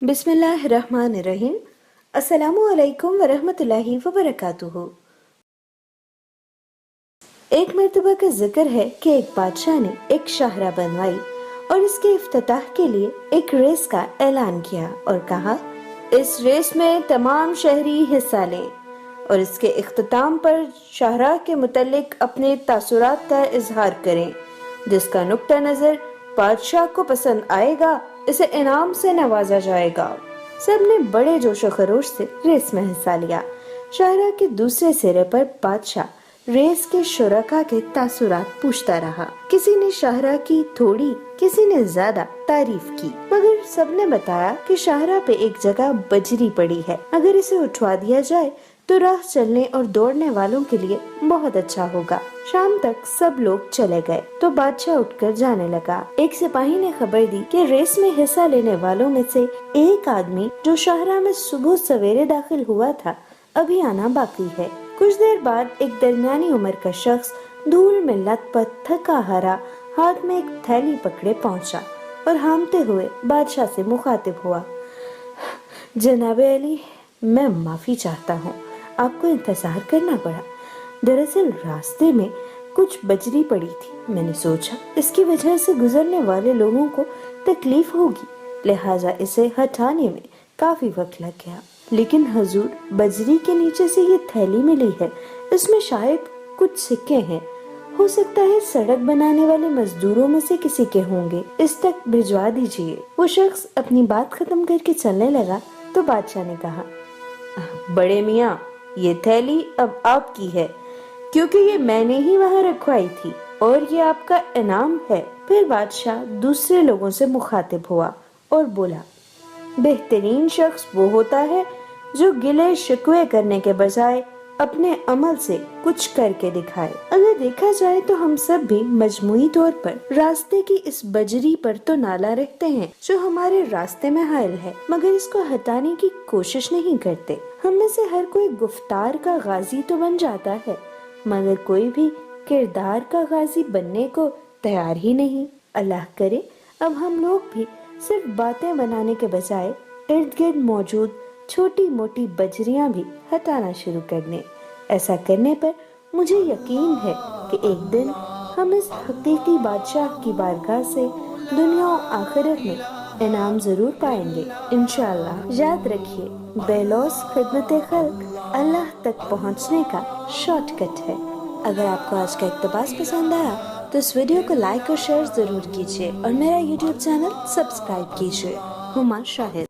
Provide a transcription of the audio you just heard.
बिस्मिल्लाहिर्रहमानिर्रहीम। अस्सलामु अलैकुम वरहमतुल्लाहि वबरकातुहू। एक मर्तबा का जिक्र है कि एक बादशाह ने एक शाहरा बनवाई और इसके इफ्तिताह के लिए एक रेस का ऐलान किया और कहा, इस रेस में तमाम शहरी हिस्सा लें और इसके इख्तिताम पर शाहरा के मुतल्लिक अपने तासुरात का इजहार करें। जिसका नुक्ता नजर बादशाह को पसंद आएगा इसे इनाम से नवाजा जाएगा। सबने बड़े जोशो खरोश से रेस में हिस्सा लिया। शाहरा के दूसरे सिरे पर बादशाह रेस के शुरका के तासुरात पूछता रहा। किसी ने शाहरा की थोड़ी, किसी ने ज्यादा तारीफ की, मगर सबने बताया कि शाहरा पे एक जगह बजरी पड़ी है, अगर इसे उठवा दिया जाए तो राह चलने और दौड़ने वालों के लिए बहुत अच्छा होगा। शाम तक सब लोग चले गए तो बादशाह उठकर जाने लगा। एक सिपाही ने खबर दी कि रेस में हिस्सा लेने वालों में से एक आदमी जो शाहरा में सुबह सवेरे दाखिल हुआ था अभी आना बाकी है। कुछ देर बाद एक दरमियानी उम्र का शख्स धूल में लथपथ थका हारा हाथ में एक थैली पकड़े पहुंचा और हामते हुए बादशाह से मुखातिब हुआ। जनाबे अली, मैं माफी चाहता हूँ, आपको इंतजार करना पड़ा। दरअसल रास्ते में कुछ बजरी पड़ी थी, मैंने सोचा इसकी वजह से गुजरने वाले लोगों को तकलीफ होगी, लिहाजा इसे हटाने में काफी वक्त लग गया। लेकिन हजूर, बजरी के नीचे से ये थैली मिली है, इसमें शायद कुछ सिक्के हैं, हो सकता है सड़क बनाने वाले मजदूरों में से किसी के होंगे, इस तक भिजवा दीजिए। वो शख्स अपनी बात खत्म करके चलने लगा तो बादशाह ने कहा, बड़े मियाँ, ये थैली अब आपकी है, क्योंकि ये मैंने ही वहाँ रखवाई थी और ये आपका इनाम है। फिर बादशाह दूसरे लोगों से मुखातिब हुआ और बोला, बेहतरीन शख्स वो होता है जो गिले शिकवे करने के बजाय अपने अमल से कुछ करके दिखाए। अगर देखा जाए तो हम सब भी मजमूई तौर पर रास्ते की इस बजरी पर तो नाला रखते हैं जो हमारे रास्ते में हायल है, मगर इसको हटाने की कोशिश नहीं करते। हम में से हर कोई गुफ्तार का गाजी तो बन जाता है, मगर कोई भी किरदार का गाजी बनने को तैयार ही नहीं। अल्लाह करे अब हम लोग भी सिर्फ बातें बनाने के बजाय इर्द गिर्द मौजूद छोटी मोटी बजरियां भी हटाना शुरू कर दें। ऐसा करने पर मुझे यकीन है कि एक दिन हम इस हकीकी बादशाह की बारगाह से दुनिया और आखिरत में इनाम जरूर पाएंगे इंशाअल्लाह। याद रखिए, बेलौस खिदमत खल्क अल्लाह तक पहुंचने का शॉर्टकट है। अगर आपको आज का इक़्तिबास पसंद आया तो इस वीडियो को लाइक और शेयर जरूर कीजिए और मेरा यूट्यूब चैनल सब्सक्राइब कीजिए। हुमा शाहिद।